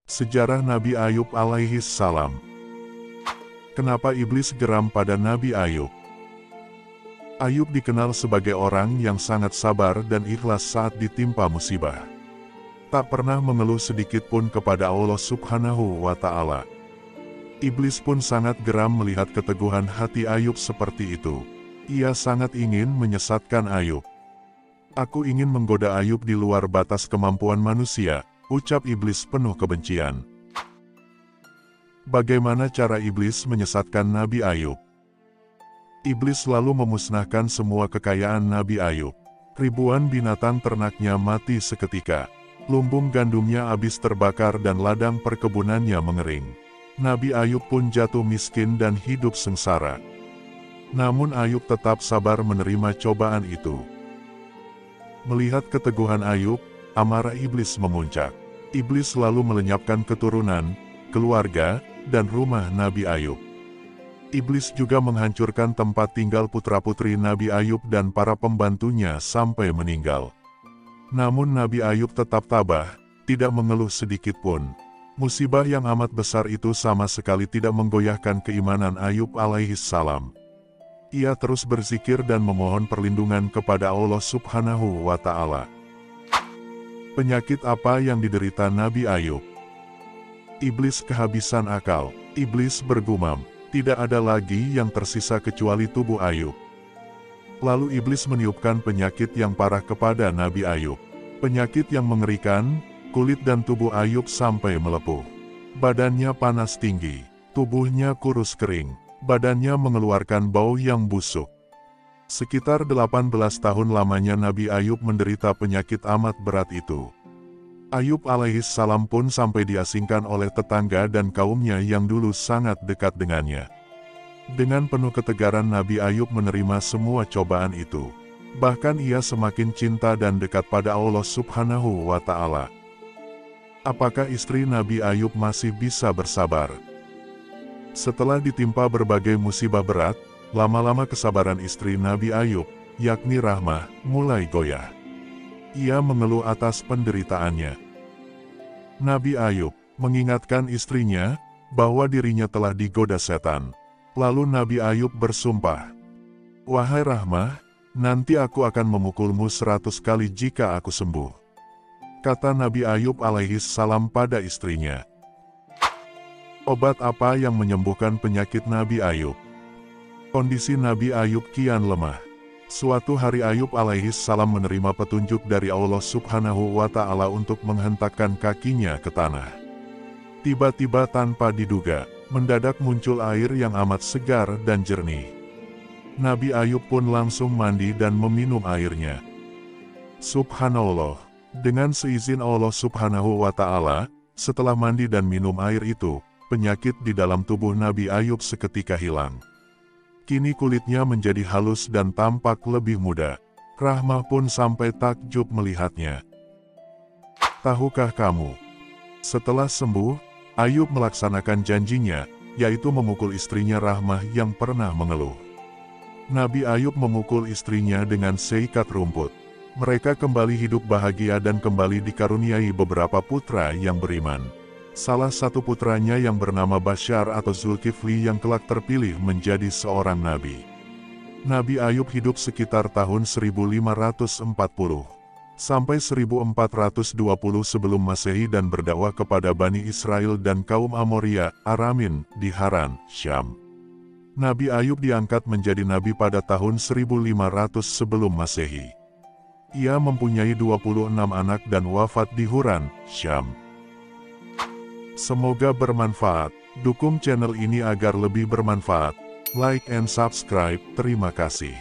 Sejarah Nabi Ayub alaihi salam. Kenapa iblis geram pada Nabi Ayub? Ayub dikenal sebagai orang yang sangat sabar dan ikhlas saat ditimpa musibah. Tak pernah mengeluh sedikit pun kepada Allah Subhanahu wa Ta'ala. Iblis pun sangat geram melihat keteguhan hati Ayub seperti itu. Ia sangat ingin menyesatkan Ayub. "Aku ingin menggoda Ayub di luar batas kemampuan manusia," ucap iblis penuh kebencian. Bagaimana cara iblis menyesatkan Nabi Ayub? Iblis lalu memusnahkan semua kekayaan Nabi Ayub. Ribuan binatang ternaknya mati seketika. Lumbung gandumnya habis terbakar dan ladang perkebunannya mengering. Nabi Ayub pun jatuh miskin dan hidup sengsara. Namun Ayub tetap sabar menerima cobaan itu. Melihat keteguhan Ayub, amarah iblis memuncak. Iblis lalu melenyapkan keturunan, keluarga, dan rumah Nabi Ayub. Iblis juga menghancurkan tempat tinggal putra-putri Nabi Ayub dan para pembantunya sampai meninggal. Namun Nabi Ayub tetap tabah, tidak mengeluh sedikit pun. Musibah yang amat besar itu sama sekali tidak menggoyahkan keimanan Ayub alaihi salam. Ia terus berzikir dan memohon perlindungan kepada Allah Subhanahu wa Ta'ala. Penyakit apa yang diderita Nabi Ayub? Iblis kehabisan akal. Iblis bergumam, tidak ada lagi yang tersisa kecuali tubuh Ayub. Lalu iblis meniupkan penyakit yang parah kepada Nabi Ayub. Penyakit yang mengerikan, kulit dan tubuh Ayub sampai melepuh. Badannya panas tinggi, tubuhnya kurus kering, badannya mengeluarkan bau yang busuk. Sekitar 18 tahun lamanya Nabi Ayub menderita penyakit amat berat itu. Ayub alaihi salam pun sampai diasingkan oleh tetangga dan kaumnya yang dulu sangat dekat dengannya. Dengan penuh ketegaran Nabi Ayub menerima semua cobaan itu. Bahkan ia semakin cinta dan dekat pada Allah Subhanahu wa Ta'ala. Apakah istri Nabi Ayub masih bisa bersabar? Setelah ditimpa berbagai musibah berat, lama-lama kesabaran istri Nabi Ayub, yakni Rahmah, mulai goyah. Ia mengeluh atas penderitaannya. Nabi Ayub mengingatkan istrinya bahwa dirinya telah digoda setan. Lalu Nabi Ayub bersumpah, "Wahai Rahmah, nanti aku akan memukulmu 100 kali jika aku sembuh." Kata Nabi Ayub alaihi salam pada istrinya. Obat apa yang menyembuhkan penyakit Nabi Ayub? Kondisi Nabi Ayub kian lemah. Suatu hari Ayub alaihi salam menerima petunjuk dari Allah Subhanahu wa Ta'ala untuk menghentakkan kakinya ke tanah. Tiba-tiba tanpa diduga, mendadak muncul air yang amat segar dan jernih. Nabi Ayub pun langsung mandi dan meminum airnya. Subhanallah, dengan seizin Allah Subhanahu wa Ta'ala, setelah mandi dan minum air itu, penyakit di dalam tubuh Nabi Ayub seketika hilang. Kini kulitnya menjadi halus dan tampak lebih muda. Rahmah pun sampai takjub melihatnya. Tahukah kamu? Setelah sembuh, Ayub melaksanakan janjinya, yaitu memukul istrinya Rahmah yang pernah mengeluh. Nabi Ayub memukul istrinya dengan seikat rumput. Mereka kembali hidup bahagia dan kembali dikaruniai beberapa putra yang beriman. Salah satu putranya yang bernama Basyar atau Zulkifli yang kelak terpilih menjadi seorang nabi. Nabi Ayub hidup sekitar tahun 1540 sampai 1420 sebelum Masehi dan berdakwah kepada Bani Israel dan kaum Amoria, Aramin, di Haran, Syam. Nabi Ayub diangkat menjadi nabi pada tahun 1500 sebelum Masehi. Ia mempunyai 26 anak dan wafat di Huran, Syam. Semoga bermanfaat. Dukung channel ini agar lebih bermanfaat. Like and subscribe. Terima kasih.